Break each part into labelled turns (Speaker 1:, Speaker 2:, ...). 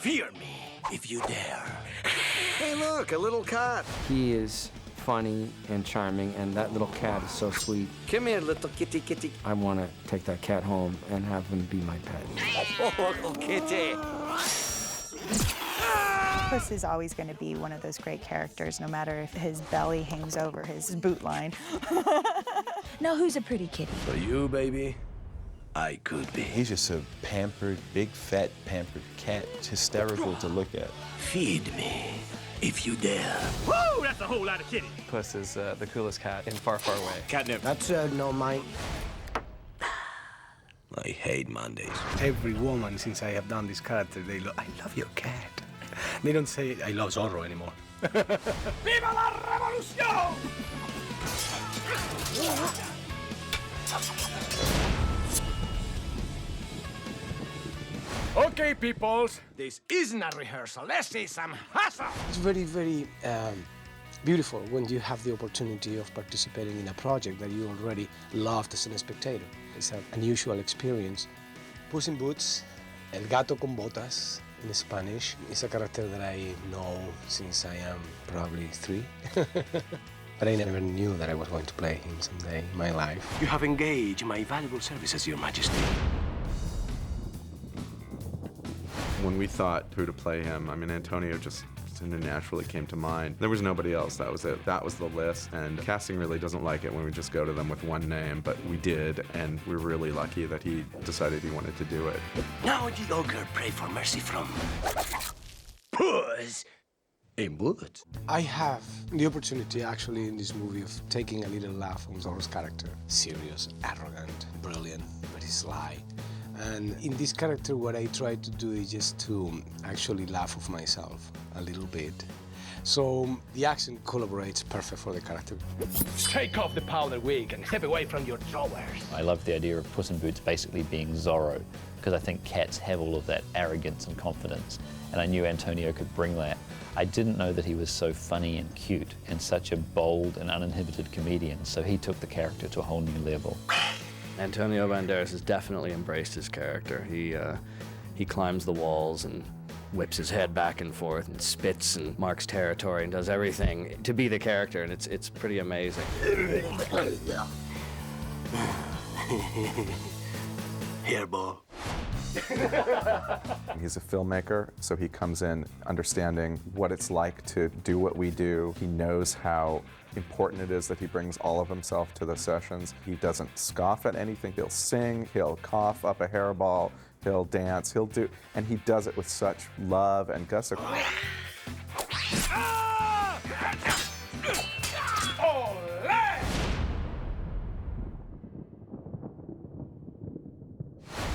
Speaker 1: Fear me, if you dare.
Speaker 2: Hey, look, a little cat.
Speaker 3: He is funny and charming, and that little cat is so sweet.
Speaker 2: Come here, little kitty, kitty.
Speaker 3: I want to take that cat home and have him be my pet.
Speaker 2: Oh, little kitty.
Speaker 4: Puss is always going to be one of those great characters, no matter if his belly hangs over his boot line.
Speaker 5: Now, who's a pretty kitty?
Speaker 1: For you, baby, I could be.
Speaker 6: He's just a pampered, big, fat, pampered cat. It's hysterical to look at.
Speaker 1: Feed me, if you dare.
Speaker 7: Woo! That's a whole lot of kitty.
Speaker 8: Puss is the coolest cat in Far, Far Away.
Speaker 7: Catnip.
Speaker 2: That's no mine.
Speaker 1: I hate Mondays.
Speaker 7: Every woman, since I have done this character, I love your cat. They don't say, I love Zorro anymore. Viva la revolución! Okay, peoples.
Speaker 2: This isn't a rehearsal. Let's see some hustle.
Speaker 9: It's very, very beautiful when you have the opportunity of participating in a project that you already loved as a spectator. It's an unusual experience. Puss in Boots, El Gato con Botas in Spanish, is a character that I know since I am probably 3. But I never knew that I was going to play him someday in my life.
Speaker 1: You have engaged my valuable services, Your Majesty.
Speaker 10: When we thought who to play him, I mean, Antonio just naturally came to mind. There was nobody else. That was it. That was the list. And casting really doesn't like it when we just go to them with one name, but we did, and we're really lucky that he decided he wanted to do it.
Speaker 1: Now the ogre pray for mercy from Puss in Boots.
Speaker 9: I have the opportunity, actually, in this movie of taking a little laugh on Zorro's character. Serious, arrogant, brilliant, very sly. And in this character, what I try to do is just to actually laugh of myself a little bit. So the accent collaborates perfect for the character.
Speaker 7: Take off the powder wig and step away from your drawers.
Speaker 11: I love the idea of Puss in Boots basically being Zorro, because I think cats have all of that arrogance and confidence, and I knew Antonio could bring that. I didn't know that he was so funny and cute and such a bold and uninhibited comedian, so he took the character to a whole new level.
Speaker 3: Antonio Banderas has definitely embraced his character. He climbs the walls and whips his head back and forth and spits and marks territory and does everything to be the character, and it's pretty amazing.
Speaker 1: Hairball.
Speaker 10: He's a filmmaker, so he comes in understanding what it's like to do what we do. He knows how important it is that he brings all of himself to the sessions. He doesn't scoff at anything. He'll sing, he'll cough up a hairball, he'll dance, he'll do, and he does it with such love and gusto.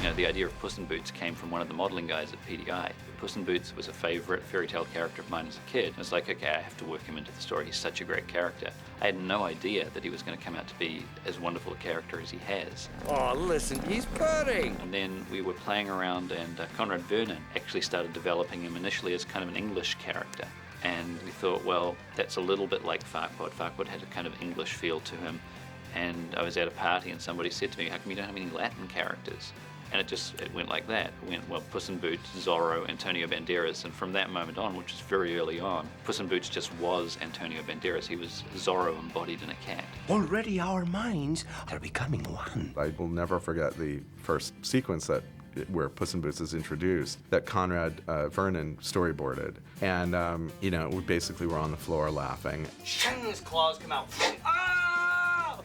Speaker 11: You know, the idea of Puss in Boots came from one of the modeling guys at PDI. Puss in Boots was a favorite fairy tale character of mine as a kid. It was like, okay, I have to work him into the story. He's such a great character. I had no idea that he was going to come out to be as wonderful a character as he has.
Speaker 2: Oh, listen, he's purring.
Speaker 11: And then we were playing around, and Conrad Vernon actually started developing him initially as kind of an English character. And we thought, well, that's a little bit like Farquaad. Farquaad had a kind of English feel to him. And I was at a party and somebody said to me, how come you don't have any Latin characters? And it went like that. It went, well, Puss in Boots, Zorro, Antonio Banderas, and from that moment on, which is very early on, Puss in Boots just was Antonio Banderas. He was Zorro embodied in a cat.
Speaker 1: Already our minds are becoming one.
Speaker 10: I will never forget the first sequence where Puss in Boots is introduced, that Conrad Vernon storyboarded. And, you know, we basically were on the floor laughing.
Speaker 7: His claws come out. Ah!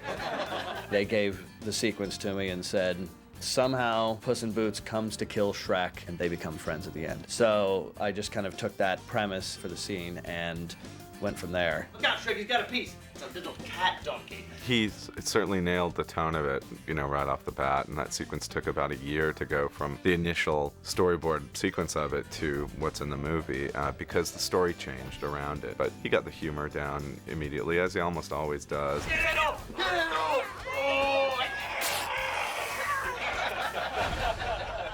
Speaker 3: They gave the sequence to me and said, somehow Puss in Boots comes to kill Shrek and they become friends at the end. So I just kind of took that premise for the scene and went from there.
Speaker 7: Look out, Shrek, he's got a piece. It's a little cat donkey.
Speaker 10: He's certainly nailed the tone of it, you know, right off the bat, and that sequence took about a year to go from the initial storyboard sequence of it to what's in the movie, because the story changed around it. But he got the humor down immediately, as he almost always does.
Speaker 7: Get it off! Get it off! Oh!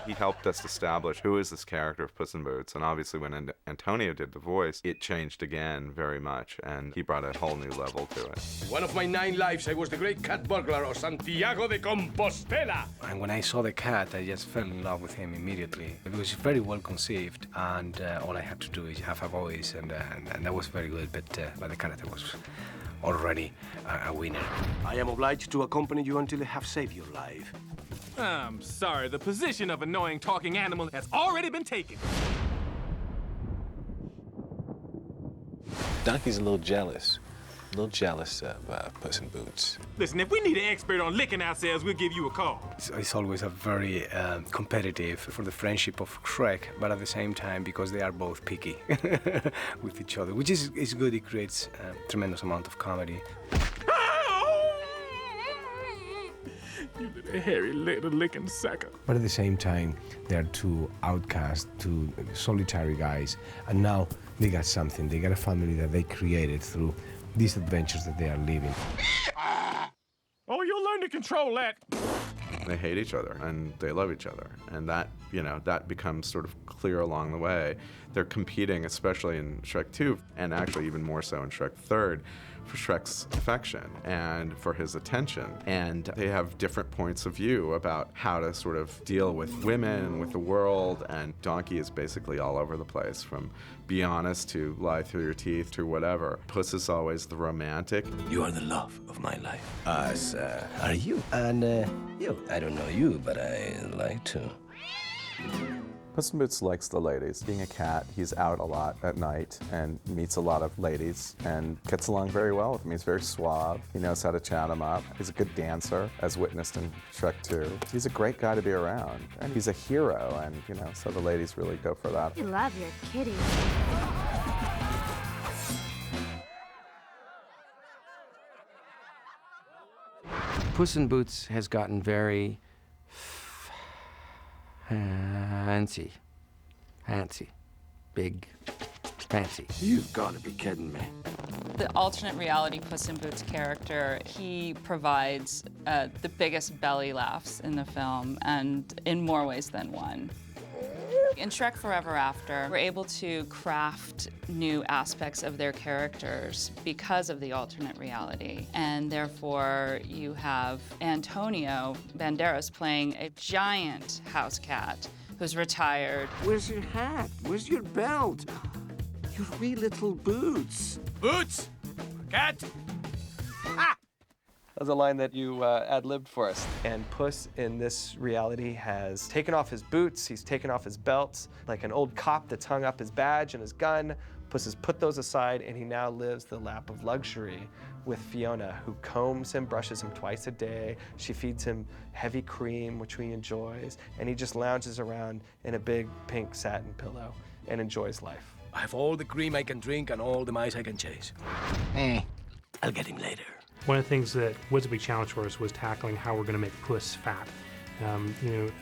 Speaker 10: He helped us establish who is this character of Puss in Boots, and obviously when Antonio did the voice, it changed again very much, and he brought a whole new level to it.
Speaker 7: One of my 9 lives, I was the great cat burglar of Santiago de Compostela. And when I saw the cat, I just fell in love with him immediately. It was very well conceived, and all I had to do is have a voice, and that was very good, but the character was already a winner.
Speaker 1: I am obliged to accompany you until I have saved your life.
Speaker 12: I'm sorry, the position of annoying talking animal has already been taken.
Speaker 6: Donkey's a little jealous of Puss in Boots.
Speaker 12: Listen, if we need an expert on licking ourselves, we'll give you a call.
Speaker 7: It's always a very competitive for the friendship of Shrek, but at the same time, because they are both picky with each other, which is good. It creates a tremendous amount of comedy.
Speaker 12: You little hairy little licking sucker.
Speaker 9: But at the same time, they're two outcasts, two solitary guys, and now they got something. They got a family that they created through these adventures that they are living.
Speaker 12: Oh, you'll learn to control that.
Speaker 10: They hate each other and they love each other, and that, you know, that becomes sort of clear along the way. They're competing, especially in Shrek 2, and actually even more so in Shrek 3rd, for Shrek's affection and for his attention. And they have different points of view about how to sort of deal with women and with the world, and Donkey is basically all over the place, from be honest to lie through your teeth to whatever. Puss is always the romantic.
Speaker 1: You are the love of my life. As are you. And you. I don't know you, but I like to.
Speaker 10: Puss in Boots likes the ladies. Being a cat, he's out a lot at night and meets a lot of ladies and gets along very well with them. He's very suave. He knows how to chat them up. He's a good dancer, as witnessed in Shrek 2. He's a great guy to be around. And he's a hero, and, you know, so the ladies really go for that.
Speaker 5: You love your kitty.
Speaker 2: Puss in Boots has gotten very fancy, big, fancy.
Speaker 1: You've got to be kidding me.
Speaker 13: The alternate reality Puss in Boots character, he provides the biggest belly laughs in the film, and in more ways than one. In Shrek Forever After, we're able to craft new aspects of their characters because of the alternate reality. And therefore, you have Antonio Banderas playing a giant house cat who's retired.
Speaker 1: Where's your hat? Where's your belt? Your wee little boots.
Speaker 12: Boots! Cat!
Speaker 8: That was a line that you ad-libbed for us. And Puss in this reality has taken off his boots, he's taken off his belts, like an old cop that's hung up his badge and his gun. Puss has put those aside, and he now lives the lap of luxury with Fiona, who combs him, brushes him twice a day. She feeds him heavy cream, which he enjoys, and he just lounges around in a big pink satin pillow and enjoys life.
Speaker 7: I have all the cream I can drink and all the mice I can chase.
Speaker 1: I'll get him later.
Speaker 14: One of the things that was a big challenge for us was tackling how we're going to make Puss fat.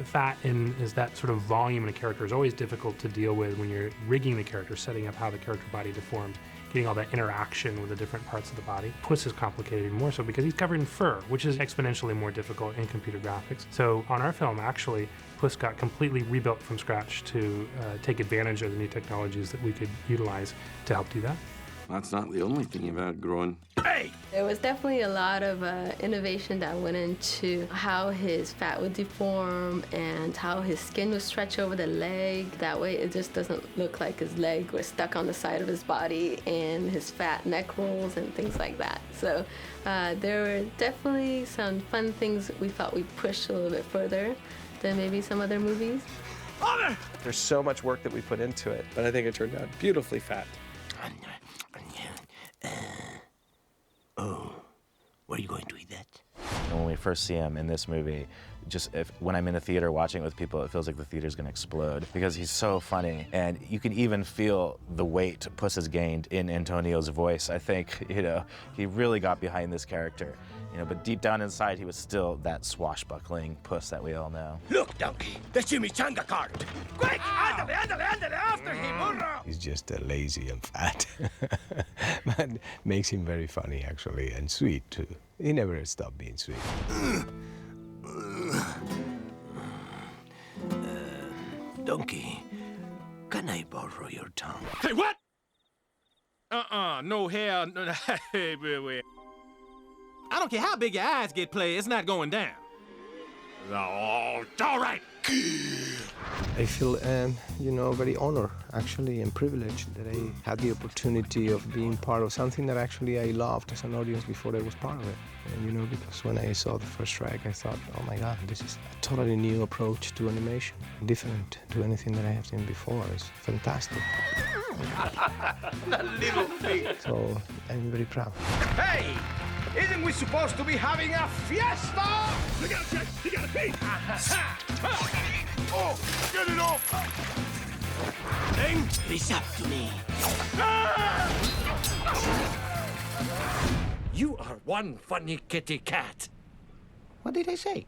Speaker 14: Fat is that sort of volume in a character is always difficult to deal with when you're rigging the character, setting up how the character body deforms, getting all that interaction with the different parts of the body. Puss is complicated even more so because he's covered in fur, which is exponentially more difficult in computer graphics. So on our film, actually, Puss got completely rebuilt from scratch to take advantage of the new technologies that we could utilize to help do that.
Speaker 1: That's not the only thing you've outgrown. Hey!
Speaker 15: There was definitely a lot of innovation that went into how his fat would deform and how his skin would stretch over the leg. That way it just doesn't look like his leg was stuck on the side of his body and his fat neck rolls and things like that. So there were definitely some fun things we thought we pushed a little bit further than maybe some other movies.
Speaker 8: There's so much work that we put into it, but I think it turned out beautifully fat.
Speaker 1: Where are you going to eat that?
Speaker 6: And when we first see him in this movie, when I'm in the theater watching it with people, it feels like the theater's gonna explode because he's so funny, and you can even feel the weight Puss has gained in Antonio's voice. I think, he really got behind this character, but deep down inside, he was still that swashbuckling Puss that we all know.
Speaker 1: Look, Donkey, the chimichanga cart. Quick, ándale, after him, burro.
Speaker 9: He's just lazy and fat, but makes him very funny, actually, and sweet, too. He never stopped being sweet.
Speaker 1: Donkey, can I borrow your tongue?
Speaker 12: Hey, what? No hair. No, hey, wait. I don't care how big your eyes get, play. It's not going down. Oh, all right.
Speaker 9: I feel, very honored, actually, and privileged that I had the opportunity of being part of something that actually I loved as an audience before I was part of it. And, because when I saw the first Shrek, I thought, oh my God, this is a totally new approach to animation, different to anything that I have seen before. It's fantastic.
Speaker 16: That little thing.
Speaker 9: So I'm very proud.
Speaker 16: Hey! Isn't we supposed to be having a fiesta? Look out, Shrek! You gotta pee! Oh, get it off!
Speaker 1: Then it's up to me.
Speaker 16: You are one funny kitty cat.
Speaker 1: What did I say?